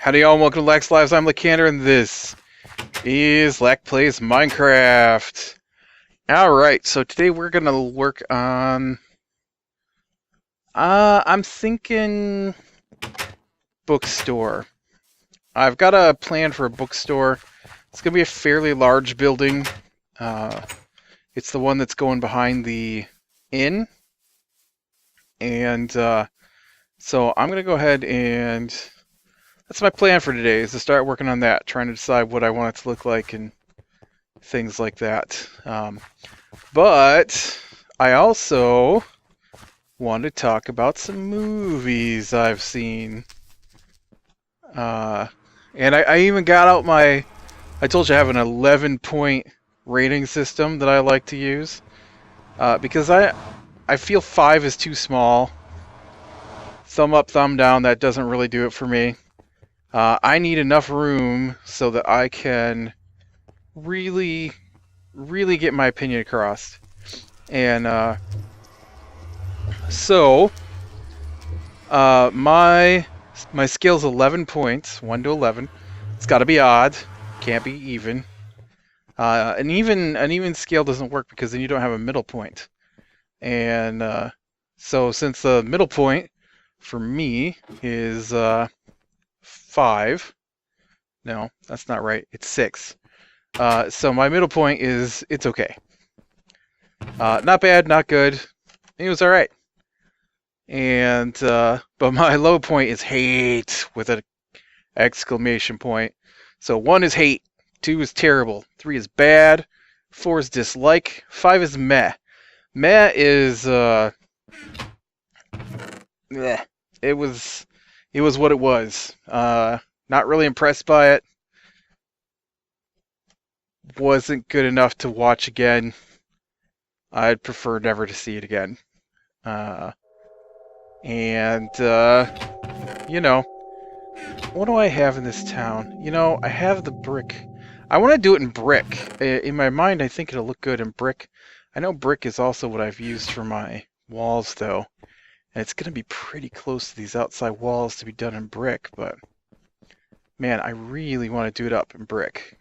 Howdy y'all, welcome to Lac's Lives. I'm Lacander, and this is Lac Plays Minecraft. Alright, so today we're gonna work on... I'm thinking... Bookstore. I've got a plan for a bookstore. It's gonna be a fairly large building. It's the one that's going behind the inn. And, so I'm gonna go ahead and... That's my plan for today, is to start working on that, trying to decide what I want it to look like and things like that. But I also want to talk about some movies I've seen. And I even got out my... I told you I have an 11-point rating system that I like to use. Because I feel 5 is too small. Thumb up, thumb down, that doesn't really do it for me. I need enough room so that I can really get my opinion across. And so my scale's 11 points, 1 to 11. It's got to be odd, can't be even. An even scale doesn't work because then you don't have a middle point. And so since the middle point for me is 5. No, that's not right. It's 6. So my middle point is it's okay. Not bad, not good. It was all right. And but my low point is hate with an exclamation point. So 1 is hate, 2 is terrible, 3 is bad, 4 is dislike, 5 is meh. Meh is meh. It was what it was. Not really impressed by it. Wasn't good enough to watch again. I'd prefer never to see it again. You know, what do I have in this town? You know, I have the brick. I want to do it in brick. In my mind, I think it'll look good in brick. I know brick is also what I've used for my walls, though. And it's going to be pretty close to these outside walls to be done in brick, but... Man, I really want to do it up in brick.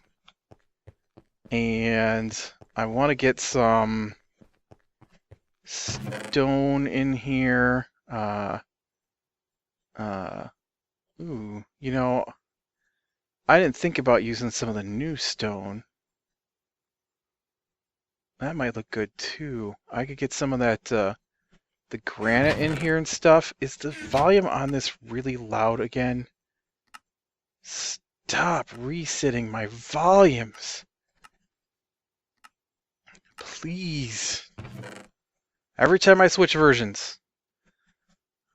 And I want to get some stone in here. Ooh, you know, I didn't think about using some of the new stone. That might look good too. I could get some of that, the granite in here and stuff. Is the volume on this really loud again? Stop resetting my volumes. Please. Every time I switch versions.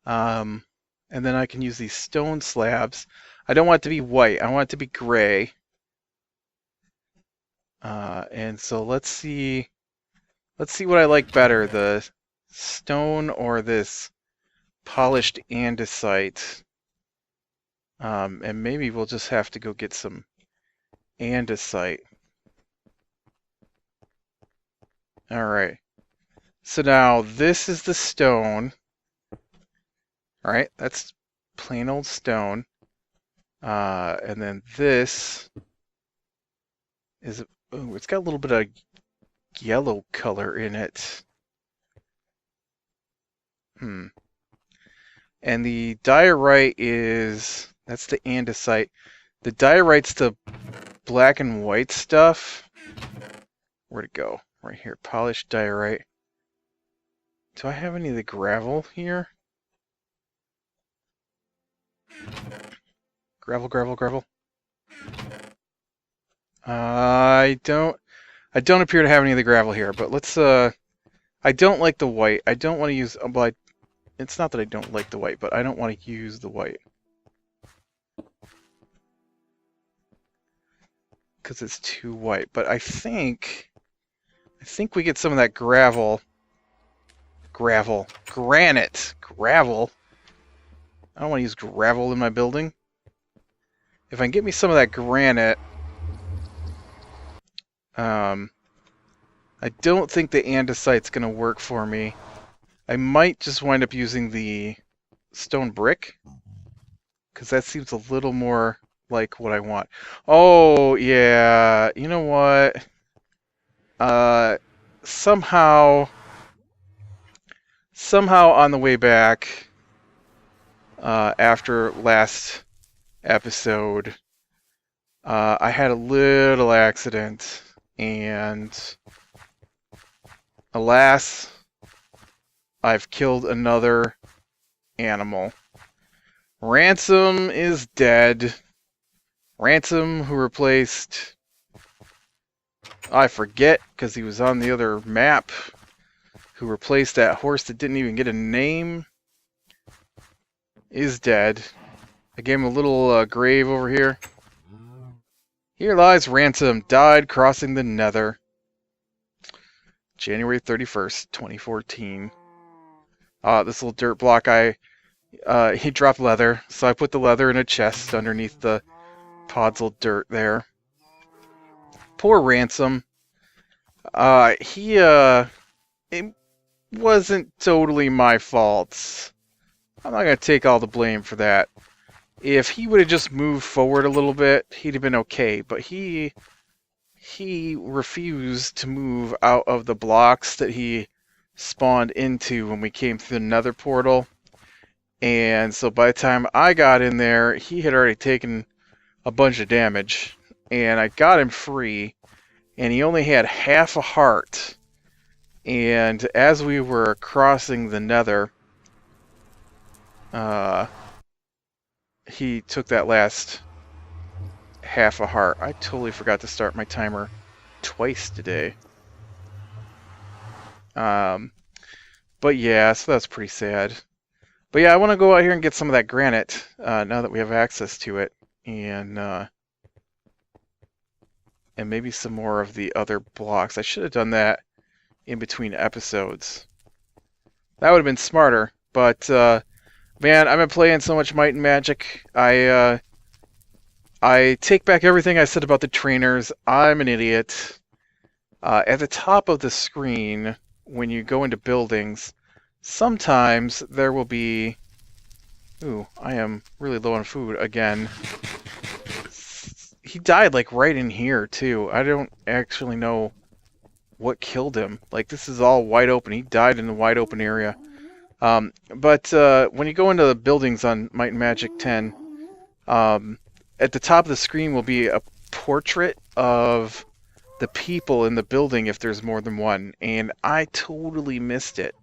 And then I can use these stone slabs. I don't want it to be white. I want it to be gray. And so let's see what I like better, the stone or this polished andesite. And maybe we'll just have to go get some andesite. Alright. So now this is the stone. Alright, that's plain old stone. And then this is... Ooh, it's got a little bit of yellow color in it. And the diorite is... That's the andesite. The diorite's the black and white stuff. Where'd it go? Right here. Polished diorite. Do I have any of the gravel here? Gravel, gravel, gravel. I don't appear to have any of the gravel here, but let's, I don't like the white. I don't want to use, well, it's not that I don't like the white, but I don't want to use the white. Because it's too white. But I think we get some of that gravel. Granite. Gravel. I don't want to use gravel in my building. If I can get me some of that granite... I don't think the andesite's going to work for me. I might just wind up using the stone brick. because that seems a little more like what I want. Oh, yeah. You know what? Somehow on the way back, after last episode, I had a little accident, and alas, I've killed another animal. Ransom is dead. Ransom, who replaced... I forget, because he was on the other map, who replaced that horse that didn't even get a name, is dead. I gave him a little grave over here. Here lies Ransom, died crossing the Nether. January 31st, 2014. This little dirt block, he dropped leather, so I put the leather in a chest underneath the podzol dirt there. Poor Ransom. It wasn't totally my fault. I'm not going to take all the blame for that. If he would have just moved forward a little bit, he'd have been okay, but he refused to move out of the blocks that he spawned into when we came through the Nether portal. And so by the time I got in there, he had already taken a bunch of damage. And I got him free, and he only had half a heart. And as we were crossing the Nether, he took that last half a heart. I totally forgot to start my timer twice today. But yeah, so that's pretty sad. But yeah, I want to go out here and get some of that granite now that we have access to it, and maybe some more of the other blocks. I should have done that in between episodes. That would have been smarter, but man, I've been playing so much Might and Magic. I take back everything I said about the trainers. I'm an idiot. At the top of the screen, when you go into buildings, sometimes there will be... Ooh, I am really low on food again. He died like right in here too. I don't actually know what killed him. Like, this is all wide open. He died in a wide open area. But when you go into the buildings on Might and Magic 10, at the top of the screen will be a portrait of the people in the building if there's more than one, and I totally missed it.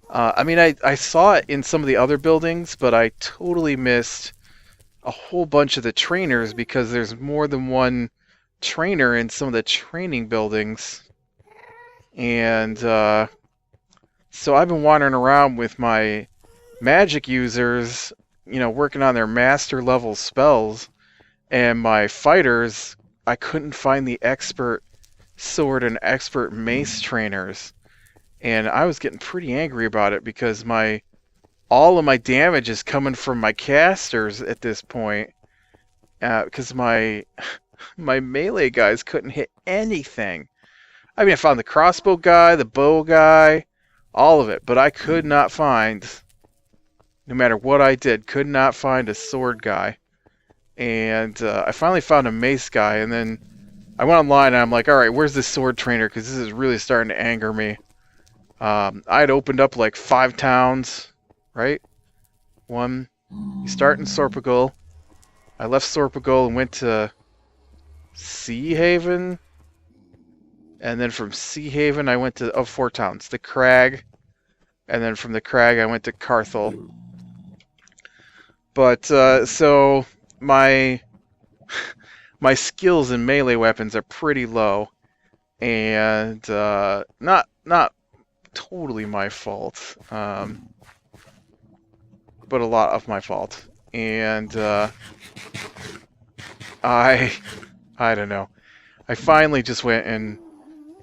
I mean, I saw it in some of the other buildings, but I totally missed a whole bunch of the trainers because there's more than one trainer in some of the training buildings. And so I've been wandering around with my magic users, you know, working on their master level spells, and my fighters, I couldn't find the expert sword and expert mace trainers. And I was getting pretty angry about it because all of my damage is coming from my casters at this point. Because my melee guys couldn't hit anything. I mean, I found the crossbow guy, the bow guy, all of it. But I could not find, no matter what I did, could not find a sword guy. And I finally found a mace guy. And then I went online and I'm like, alright, where's this sword trainer? Because this is really starting to anger me. I had opened up like 5 towns, right? One, you start in Sorpagal. I left Sorpagal and went to Sea Haven. And then from Sea Haven I went to 4 towns. The Crag. And then from the Crag I went to Carthel. But, so my skills in melee weapons are pretty low. And, not totally my fault, but a lot of my fault. And I don't know. I finally just went and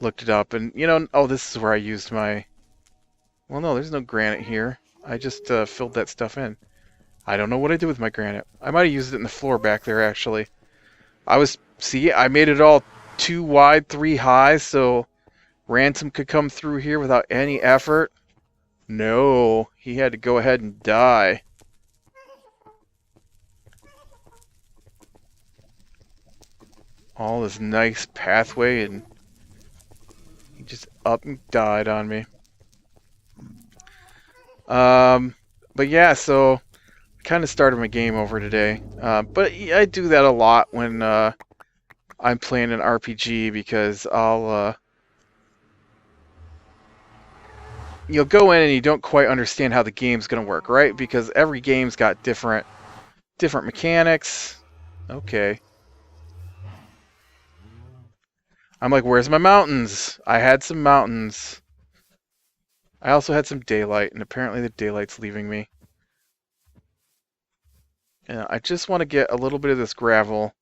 looked it up, and you know, oh, this is where I used my... Well, no, there's no granite here. I just filled that stuff in. I don't know what I did with my granite. I might have used it in the floor back there, actually. See, I made it all 2 wide, 3 high, so Ransom could come through here without any effort. No, he had to go ahead and die. all this nice pathway, and he just up and died on me. But yeah, so I kind of started my game over today. But I do that a lot when I'm playing an RPG, because you'll go in and you don't quite understand how the game's gonna work, right? Because every game's got different mechanics. Okay. I'm like, where's my mountains? I had some mountains. I also had some daylight, and apparently the daylight's leaving me. And I just want to get a little bit of this gravel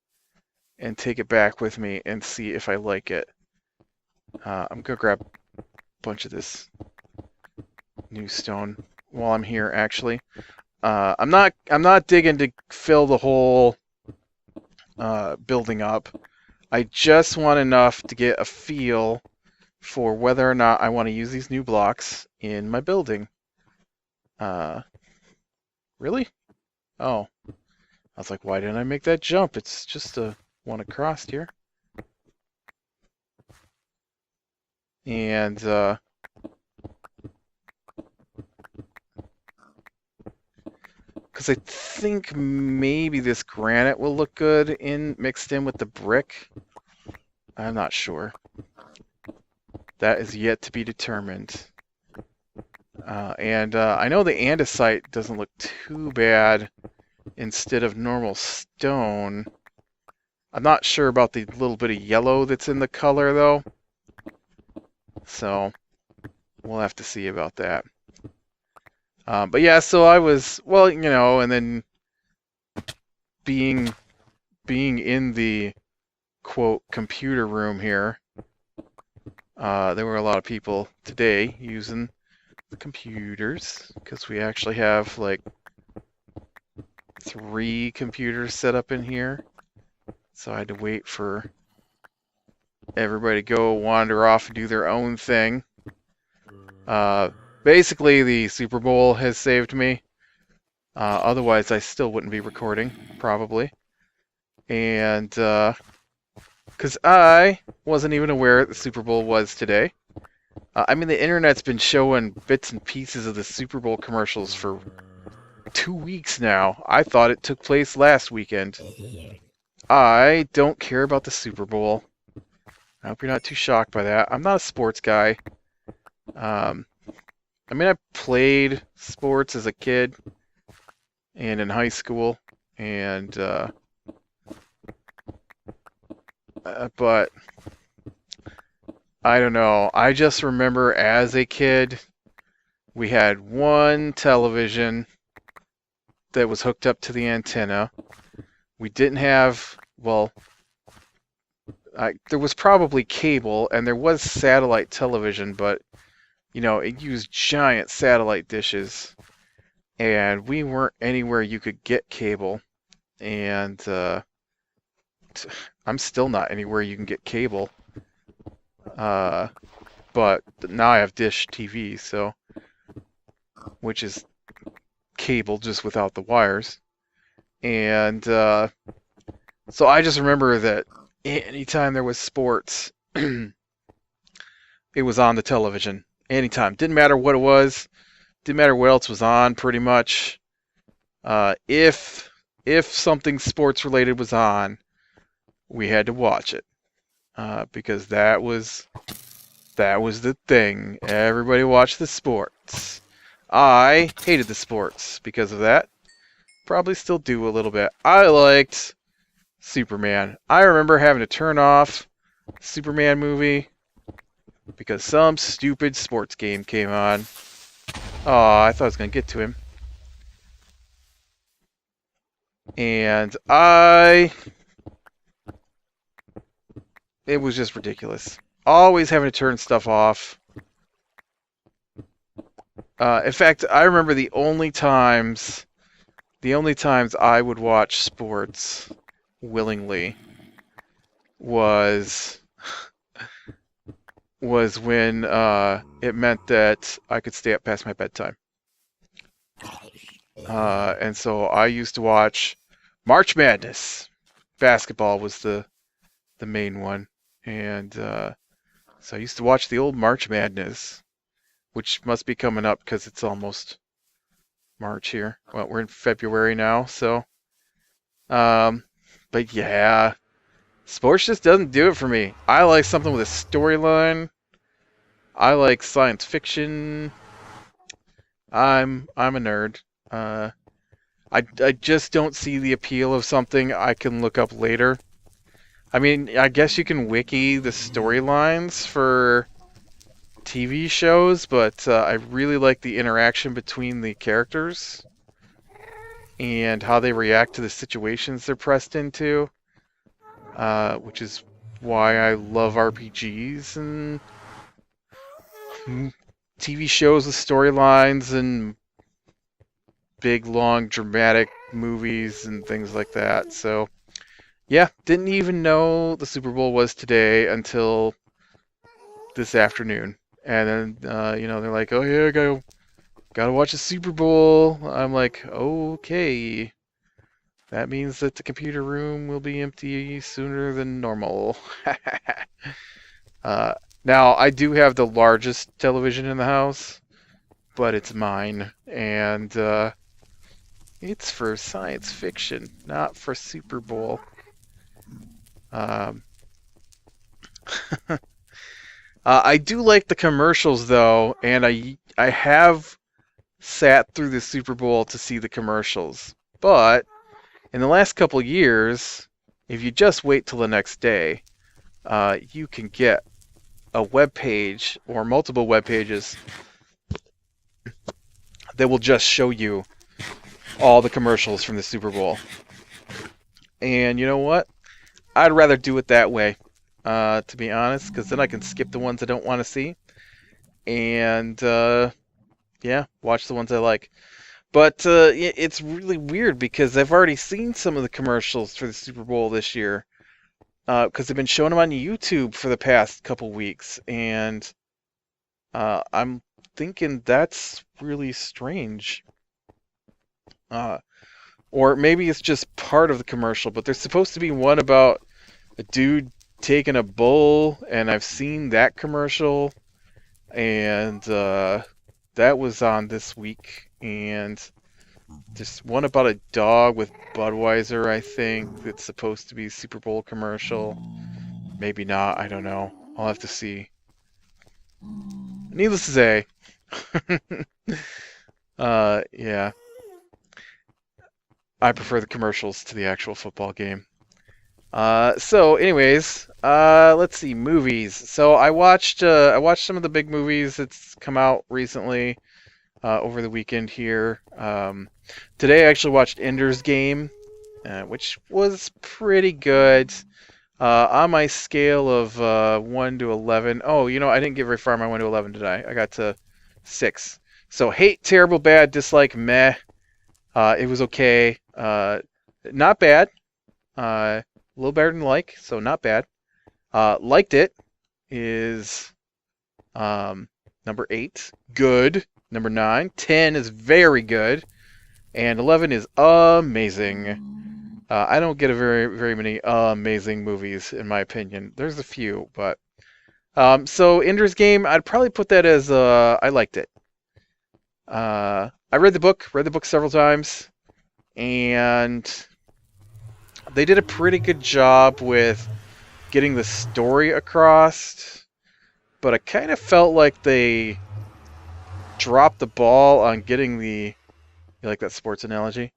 and take it back with me and see if I like it. I'm gonna grab a bunch of this new stone while I'm here, actually. I'm not digging to fill the whole building up. I just want enough to get a feel for whether or not I want to use these new blocks in my building. Really? Oh. I was like, why didn't I make that jump? It's just a one across here. And because I think maybe this granite will look good mixed in with the brick. I'm not sure. That is yet to be determined. And I know the andesite doesn't look too bad instead of normal stone. I'm not sure about the little bit of yellow that's in the color, though. So we'll have to see about that. But yeah, so I was, well, and then being in the quote computer room here, there were a lot of people today using the computers, because we actually have like 3 computers set up in here. So I had to wait for everybody to go wander off and do their own thing. Basically, the Super Bowl has saved me. Otherwise, I still wouldn't be recording, probably. And because I wasn't even aware the Super Bowl was today. I mean, the internet's been showing bits and pieces of the Super Bowl commercials for 2 weeks now. I thought it took place last weekend. I don't care about the Super Bowl. I hope you're not too shocked by that. I'm not a sports guy. I mean, I played sports as a kid and in high school, and but I don't know. I just remember as a kid, we had one television that was hooked up to the antenna. We didn't have, well, there was probably cable, and there was satellite television, but it used giant satellite dishes, and we weren't anywhere you could get cable, and I'm still not anywhere you can get cable. But now I have Dish TV, so, which is cable just without the wires, and so I just remember that anytime there was sports, it was on the television. Anytime. Didn't matter what it was. Didn't matter what else was on, pretty much. If something sports related was on, we had to watch it. Because that was the thing. Everybody watched the sports. I hated the sports because of that. Probably still do a little bit. I liked Superman. I remember having to turn off Superman movie because some stupid sports game came on. Oh, I thought I was going to get to him. And it was just ridiculous. Always having to turn stuff off. In fact, I remember the only times I would watch sports willingly was when it meant that I could stay up past my bedtime. And so I used to watch March Madness. Basketball was the the main one. And so I used to watch the old March Madness, which must be coming up because it's almost March here. Well, we're in February now, so. But yeah, sports just doesn't do it for me. I like something with a storyline. I like science fiction. I'm a nerd. I just don't see the appeal of something I can look up later. I mean, I guess you can wiki the storylines for TV shows, but I really like the interaction between the characters and how they react to the situations they're pressed into, which is why I love RPGs and TV shows with storylines and big, long, dramatic movies and things like that. So, yeah, didn't even know the Super Bowl was today until this afternoon. And then, they're like, oh, yeah, gotta watch the Super Bowl. I'm like, okay. That means that the computer room will be empty sooner than normal. Now, I do have the largest television in the house, but it's mine. And it's for science fiction, not for Super Bowl. I do like the commercials, though, and I have sat through the Super Bowl to see the commercials. But in the last couple years, if you just wait till the next day, you can get a web page or multiple web pages that will just show you all the commercials from the Super Bowl. And you know what? I'd rather do it that way, to be honest, because then I can skip the ones I don't want to see and watch the ones I like. But it's really weird because I've already seen some of the commercials for the Super Bowl this year because they've been showing them on YouTube for the past couple weeks, and I'm thinking that's really strange. Or maybe it's just part of the commercial, but there's supposed to be one about a dude taking a bull, and I've seen that commercial, and that was on this week, and just one about a dog with Budweiser, I think, that's supposed to be a Super Bowl commercial. Maybe not, I don't know. I'll have to see. Needless to say, yeah. I prefer the commercials to the actual football game. So anyways, let's see, movies. So I watched some of the big movies that's come out recently over the weekend here. Today I actually watched Ender's Game, which was pretty good. On my scale of 1 to 11. Oh, I didn't get very far on my 1 to 11 today. I got to 6. So hate, terrible, bad, dislike, meh. It was okay. Not bad. A little better than like, so not bad. Liked it is number 8. Good. Number 9. 10 is very good. And 11 is amazing. I don't get a very many amazing movies, in my opinion. There's a few, but... so Ender's Game, I'd probably put that as I liked it. I read the book several times, and they did a pretty good job with getting the story across, but I kind of felt like they dropped the ball on getting the, you like that sports analogy?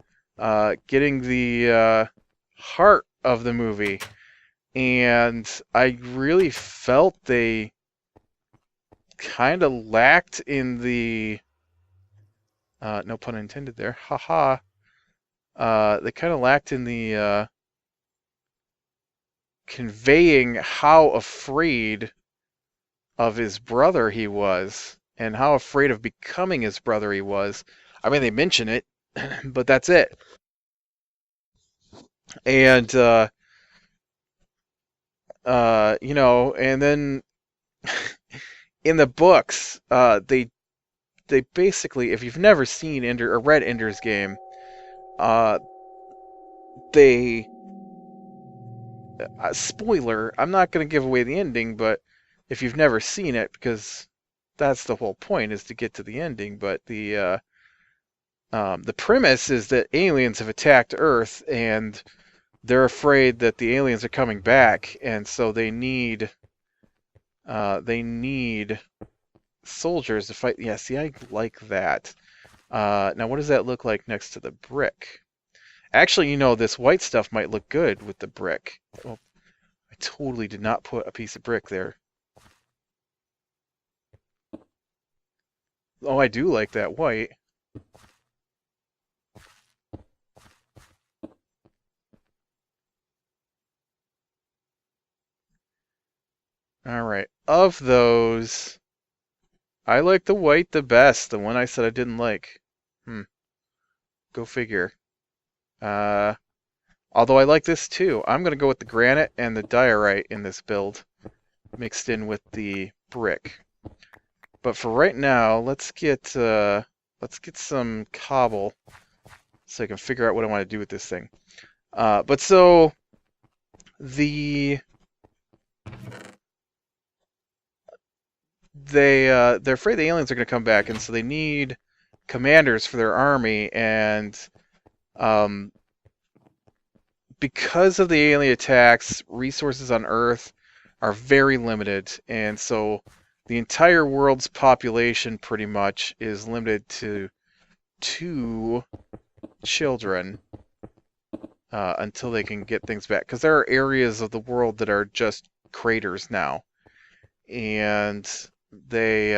Getting the heart of the movie, and I really felt they kind of lacked in the no pun intended there. Haha. They kind of lacked in the conveying how afraid of his brother he was, and how afraid of becoming his brother he was. I mean, they mention it, but that's it. And and then in the books, they basically, if you've never seen Ender or read Ender's Game, they spoiler, I'm not going to give away the ending, but if you've never seen it, because that's the whole point, is to get to the ending. But the premise is that aliens have attacked Earth, and they're afraid that the aliens are coming back, and so they need soldiers to fight. Yeah, see, I like that. Now, what does that look like next to the brick? Actually, this white stuff might look good with the brick. Oh, I totally did not put a piece of brick there. Oh, I do like that white. All right. Of those, I like the white the best. The one I said I didn't like. Go figure. Uh, Although I like this too. I'm going to go with the granite and the diorite in this build, mixed in with the brick. But for right now, let's get some cobble so I can figure out what I want to do with this thing. But so they're afraid the aliens are going to come back, and so they need commanders for their army, and um, because of the alien attacks, resources on Earth are very limited, and so the entire world's population pretty much is limited to 2 children until they can get things back. Because there are areas of the world that are just craters now, and they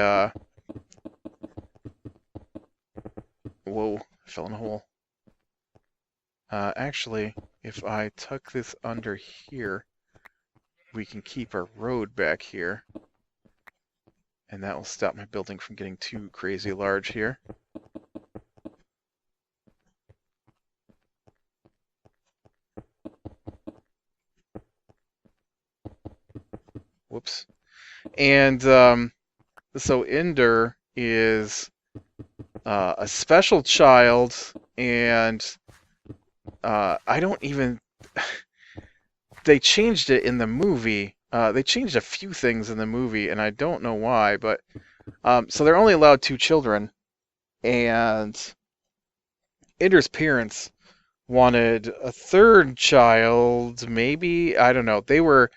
whoa, I fell in a hole. Actually, if I tuck this under here, we can keep our road back here. And that will stop my building from getting too crazy large here. Whoops. And so Ender is a special child, and I don't even... They changed it in the movie. They changed a few things in the movie, and I don't know why, but... so they're only allowed 2 children, and Ender's parents wanted a 3rd child, maybe? I don't know. They were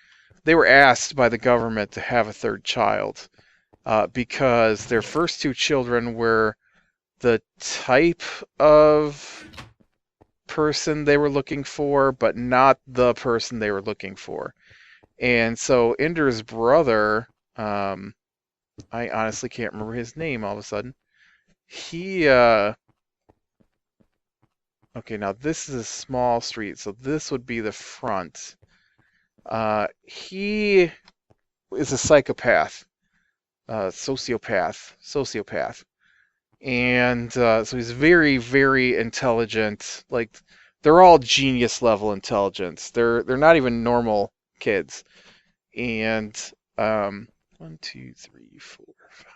asked by the government to have a 3rd child because their first 2 children were the type of person they were looking for, but not the person they were looking for. And so Ender's brother, I honestly can't remember his name all of a sudden. He, okay, now this is a small street, so this would be the front. He is a psychopath, sociopath. And so he's very, very intelligent. Like, they're all genius level intelligence. They're not even normal kids. And 1, 2, 3, 4, 5.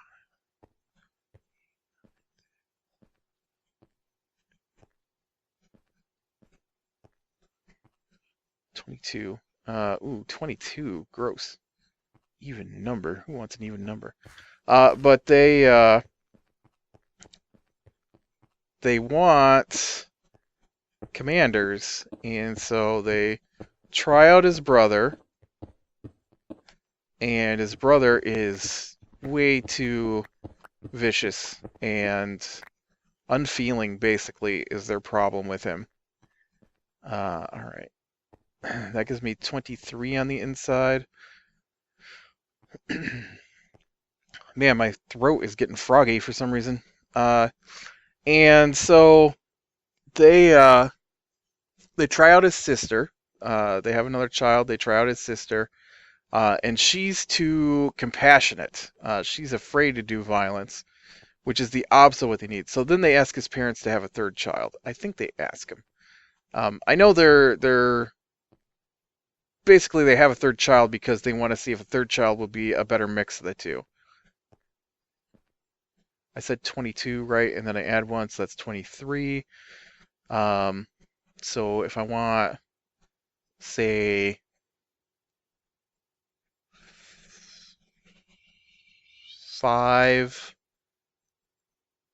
22. Ooh, 22. Gross. Even number. Who wants an even number? But they want commanders, and so they try out his brother, and his brother is way too vicious and unfeeling, basically, is their problem with him. Alright. That gives me 23 on the inside. Man, my throat is getting froggy for some reason. And so they try out his sister. They have another child. They try out his sister. And she's too compassionate. She's afraid to do violence, which is the opposite of what they need. So then they ask his parents to have a 3rd child. I think they ask him. I know they're basically they have a 3rd child because they want to see if a 3rd child will be a better mix of the 2. I said 22, right? And then I add 1, so that's 23. So if I want, say, 5,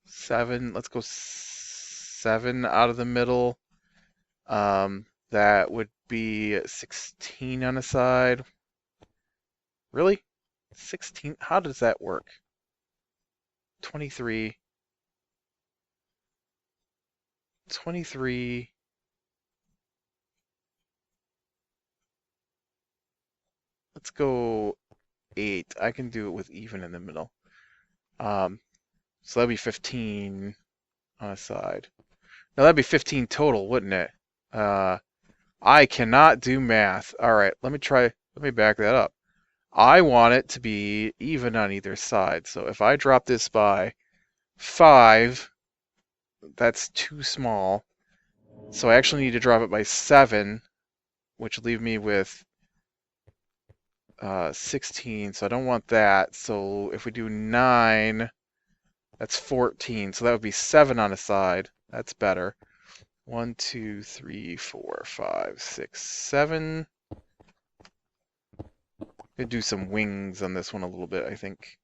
7. Let's go 7 out of the middle. That would be 16 on the side. Really? 16? How does that work? 23. 23. Let's go 8. I can do it with even in the middle. So that'd be 15 on a side. Now that'd be 15 total, wouldn't it? I cannot do math. All right, let me back that up. I want it to be even on either side. So if I drop this by 5, that's too small. So I actually need to drop it by 7, which will leave me with 16. So I don't want that. So if we do 9, that's 14. So that would be 7 on a side. That's better. 1, 2, 3, 4, 5, 6, 7. Gonna do some wings on this one a little bit, I think.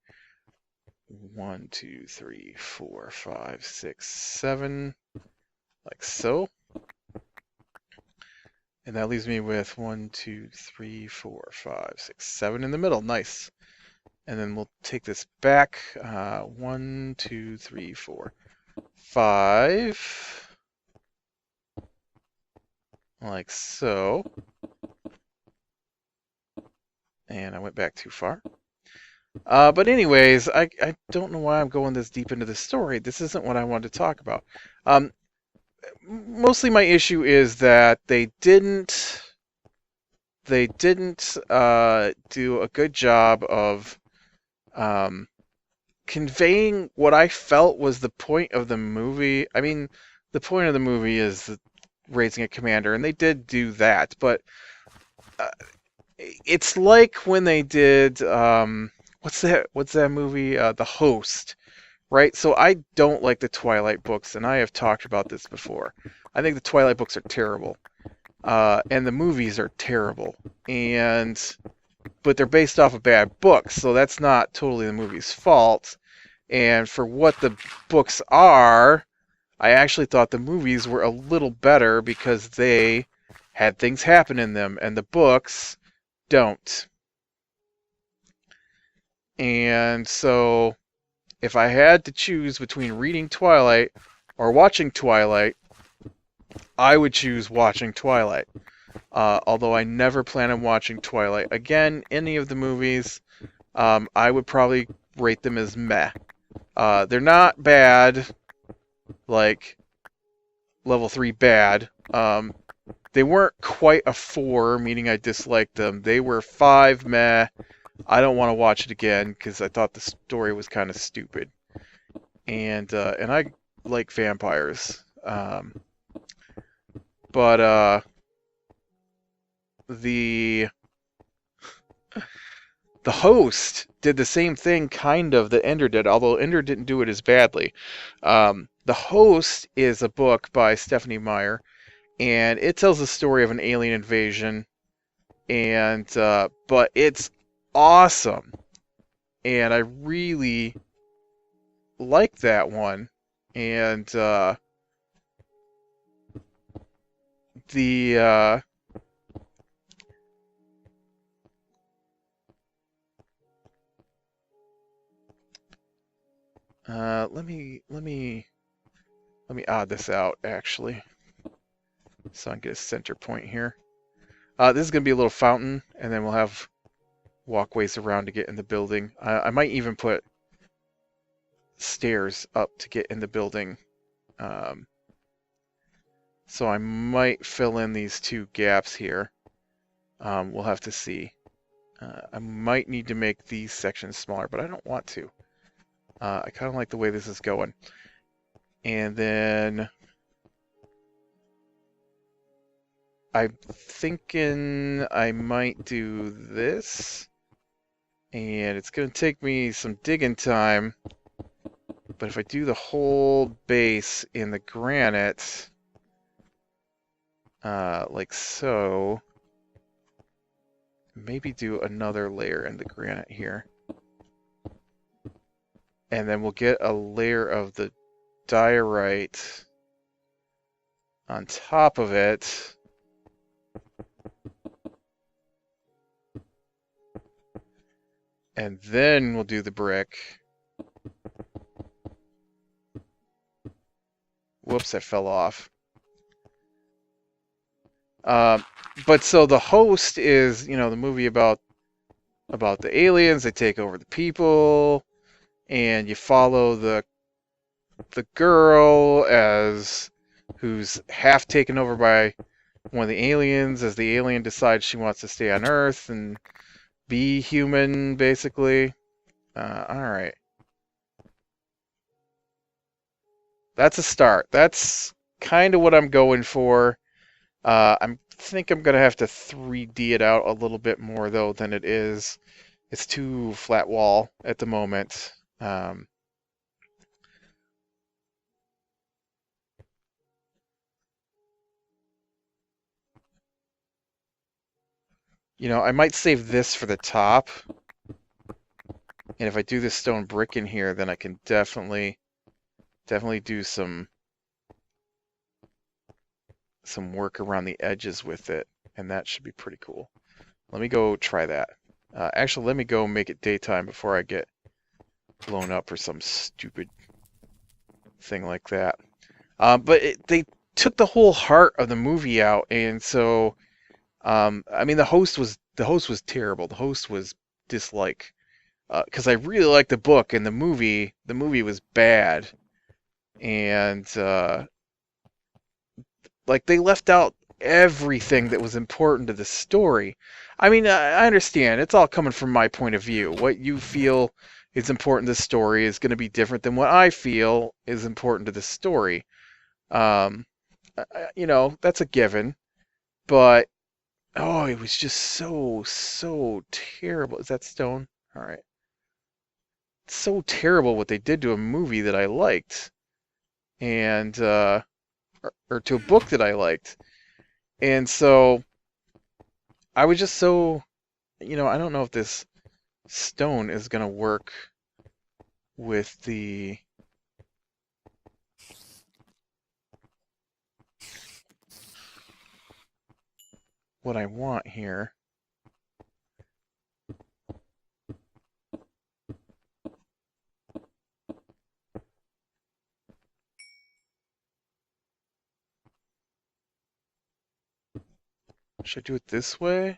1, 2, 3, 4, 5, 6, 7, like so. And that leaves me with 1, 2, 3, 4, 5, 6, 7 in the middle. Nice. And then we'll take this back. 1, 2, 3, 4, 5. Like so. And I went back too far. But anyways, I don't know why I'm going this deep into the story. This isn't what I wanted to talk about. Mostly my issue is that they didn't do a good job of conveying what I felt was the point of the movie. I mean, the point of the movie is raising a commander, and they did do that, but it's like when they did what's that movie? The Host, right? So I don't like the Twilight books, and I have talked about this before. I think the Twilight books are terrible, and the movies are terrible, but they're based off of bad books, so that's not totally the movie's fault. And for what the books are, I actually thought the movies were a little better because they had things happen in them, and the books don't. And so, if I had to choose between reading Twilight or watching Twilight, I would choose watching Twilight. Although I never plan on watching Twilight again, any of the movies, I would probably rate them as meh. They're not bad, like level 3 bad. They weren't quite a 4, meaning I disliked them. They were 5 meh. I don't want to watch it again because I thought the story was kind of stupid. And I like vampires. But the Host did the same thing kind of that Ender did, although Ender didn't do it as badly. The Host is a book by Stephanie Meyer, and it tells the story of an alien invasion, and but it's awesome, and I really like that one. And the let me odd this out actually, so I can get a center point here. This is gonna be a little fountain, and then we'll have walkways around to get in the building. I might even put stairs up to get in the building. So I might fill in these 2 gaps here. We'll have to see. I might need to make these sections smaller, but I don't want to. I kind of like the way this is going. And then I'm thinking I might do this. And it's going to take me some digging time. But if I do the whole base in the granite, like so, maybe do another layer in the granite here. And then we'll get a layer of the diorite on top of it. And then we'll do the brick. Whoops, that fell off. But so the host is, you know, the movie about the aliens. They take over the people, and you follow the girl as who's half taken over by one of the aliens, as the alien decides she wants to stay on Earth and be human, basically. All right. That's a start. That's kind of what I'm going for. I think I'm going to have to 3D it out a little bit more, though, than it is. It's too flat wall at the moment. You know, I might save this for the top. And if I do this stone brick in here, then I can definitely do some work around the edges with it, and that should be pretty cool. Let me go try that. Actually, let me go make it daytime before I get blown up for some stupid thing like that. But they took the whole heart of the movie out, and so I mean, the host was terrible. The host was dislike, because I really liked the book, and the movie was bad, and like they left out everything that was important to the story. I mean, I understand it's all coming from my point of view. What you feel is important to the story is going to be different than what I feel is important to the story. You know, that's a given. But oh, it was just so terrible. Is that stone? All right. So terrible what they did to a movie that I liked, and or to a book that I liked. And so I was just so, you know, I don't know if this stone is going to work with the what I want here. Should I do it this way?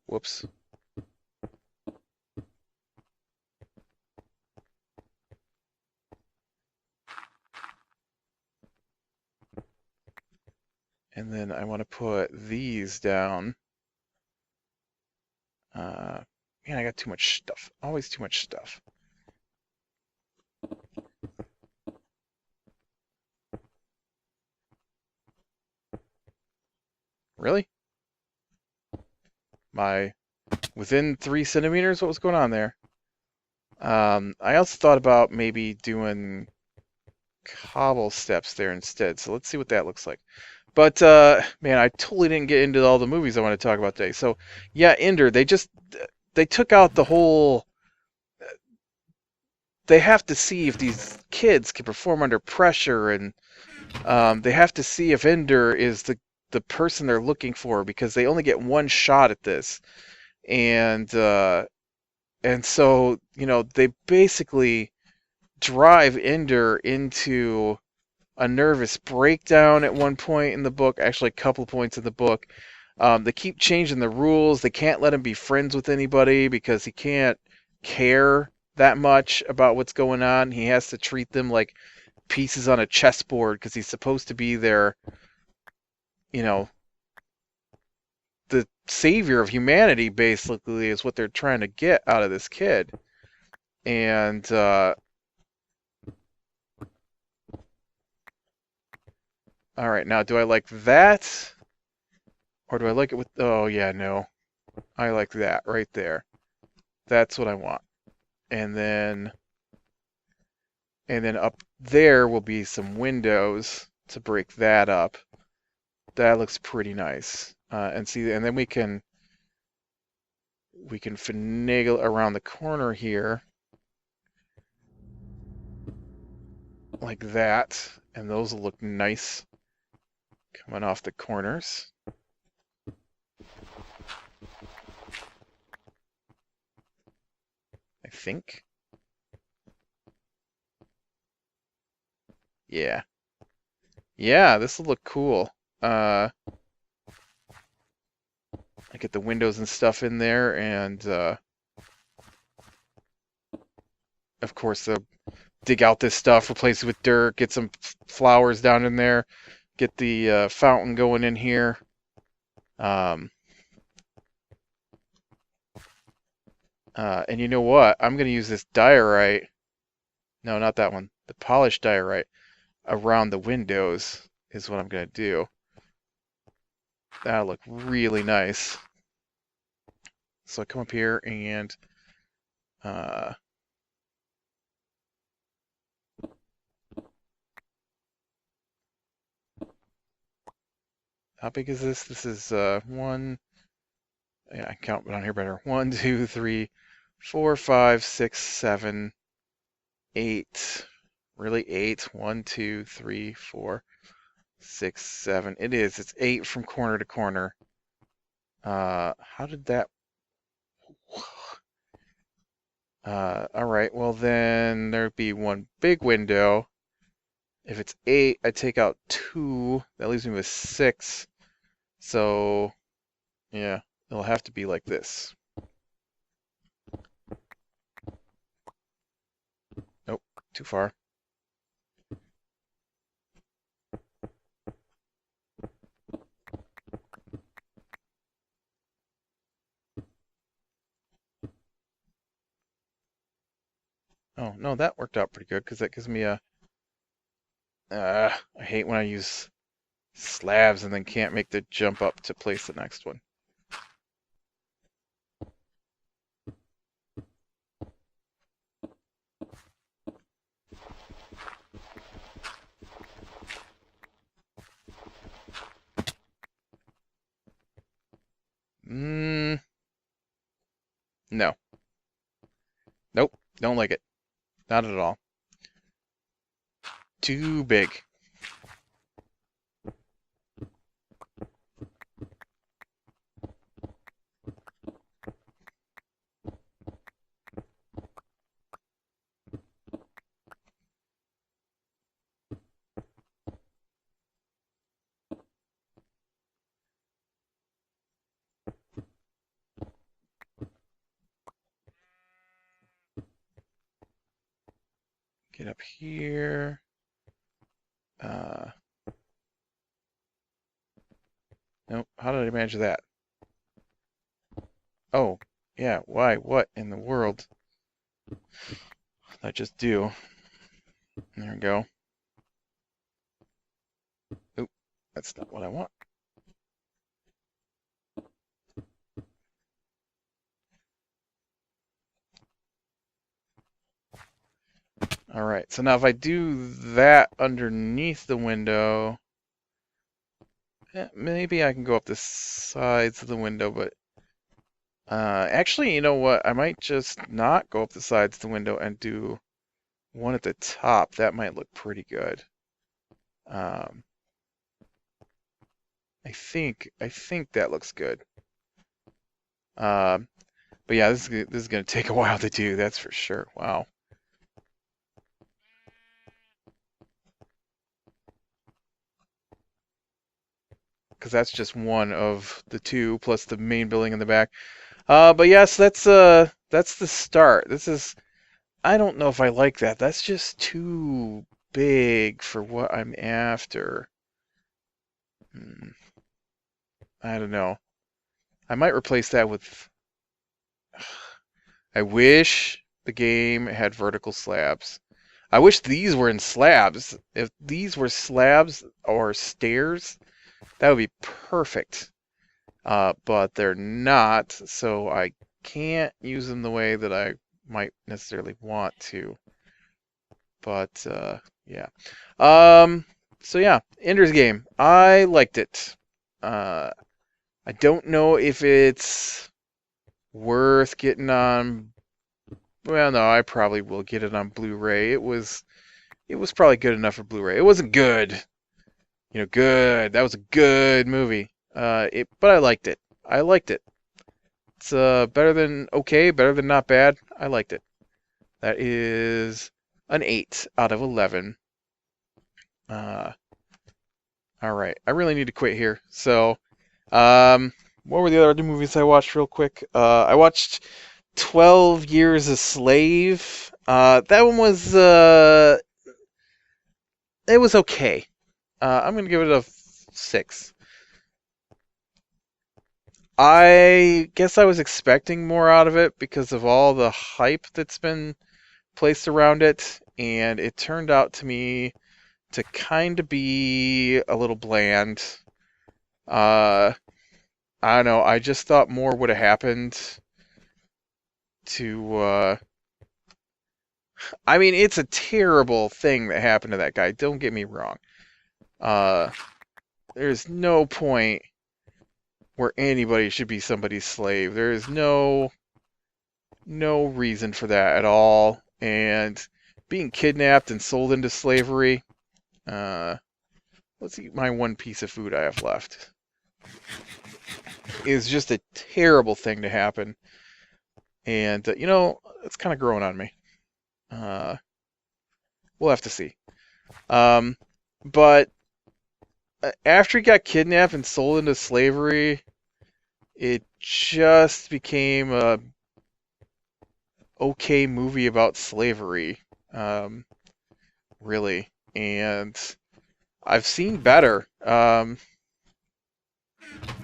Whoops. And then I want to put these down. Man, I got too much stuff. Always too much stuff. Really? Within 3 centimeters? What was going on there? I also thought about maybe doing cobble steps there instead. So let's see what that looks like. But man, I totally didn't get into all the movies I want to talk about today. So yeah, Ender, they took out the whole. They have to see if these kids can perform under pressure, and they have to see if Ender is the person they're looking for, because they only get one shot at this, and so, you know, they basically drive Ender into a nervous breakdown at one point in the book, actually a couple points in the book. They keep changing the rules. They can't let him be friends with anybody because he can't care that much about what's going on. He has to treat them like pieces on a chessboard because he's supposed to be their, you know, the savior of humanity, basically, is what they're trying to get out of this kid. And all right, now do I like that? Or do I like it with, oh yeah, no. I like that right there. That's what I want. And then up there will be some windows to break that up. That looks pretty nice. And see, and then we can finagle around the corner here. like that, and those will look nice coming off the corners. I think. Yeah. Yeah, this will look cool. I get the windows and stuff in there, and of course they'll dig out this stuff, replace it with dirt, get some flowers down in there, get the fountain going in here. And you know what? I'm going to use this diorite. No, not that one. The polished diorite around the windows is what I'm going to do. That'll look really nice. So I come up here and how big is this? This is one. Yeah, I count down here better. 1, 2, 3, 4, 5, 6, 7, 8. Really 8. 1, 2, 3, 4, 6, 7. It is. It's 8 from corner to corner. How did that? All right. Well, then there'd be one big window. If it's 8, I take out 2. That leaves me with 6. So, yeah, it'll have to be like this. Nope, too far. Oh, no, that worked out pretty good because that gives me a... I hate when I use slabs and then can't make the jump up to place the next one. No. Nope, don't like it. Not at all. Too big. Get up here. Nope, how did I manage that? Oh, yeah, why? What in the world? I just do. There we go. Oop, that's not what I want. All right, so now if I do that underneath the window, maybe I can go up the sides of the window, but actually, you know what? I might just not go up the sides of the window and do one at the top. That might look pretty good. I think that looks good. But yeah, this is going to take a while to do. That's for sure. Wow. Because that's just one of the two plus the main building in the back. But yes, that's the start. This is, I don't know if I like that. That's just too big for what I'm after. I don't know. I might replace that with. I wish the game had vertical slabs. I wish these were in slabs. If these were slabs or stairs, that would be perfect. But they're not, so I can't use them the way that I might necessarily want to. But yeah. So yeah, Ender's Game. I liked it. I don't know if it's worth getting on. Well, no, I probably will get it on Blu-ray. It was it was probably good enough for Blu-ray. It wasn't good, good. That was a good movie. But I liked it. I liked it. It's better than okay, better than not bad. I liked it. That is an 8 out of 11. All right, I really need to quit here. So, what were the other movies I watched real quick? I watched 12 Years a Slave. That one was it was okay. I'm gonna give it a 6. I guess I was expecting more out of it because of all the hype that's been placed around it, and it turned out to me to kind of be a little bland. I don't know. I just thought more would have happened to. I mean, it's a terrible thing that happened to that guy. Don't get me wrong. Uh, there's no point where anybody should be somebody's slave. There is no reason for that at all. And being kidnapped and sold into slavery. Let's eat my one piece of food I have left. Is just a terrible thing to happen. And, it's kind of growing on me. We'll have to see. But after he got kidnapped and sold into slavery, it just became a okay movie about slavery. Really. And I've seen better.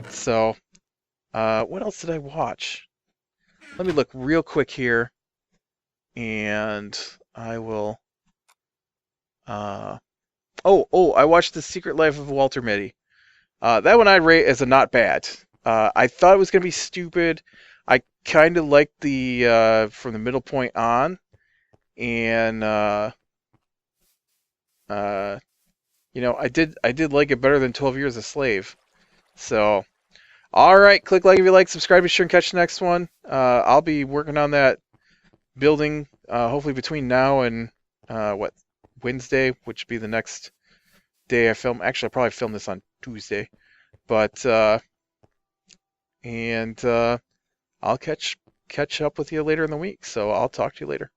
So, what else did I watch? Let me look real quick here, and I will. I watched The Secret Life of Walter Mitty. That one I'd rate as a not bad. I thought it was gonna be stupid. I kind of liked the from the middle point on, and I did like it better than 12 Years a Slave. So, all right, click like if you like, subscribe, be sure and catch the next one. I'll be working on that building hopefully between now and Wednesday, which would be the next day I film. Actually, I'll probably film this on Tuesday, but I'll catch up with you later in the week. So I'll talk to you later.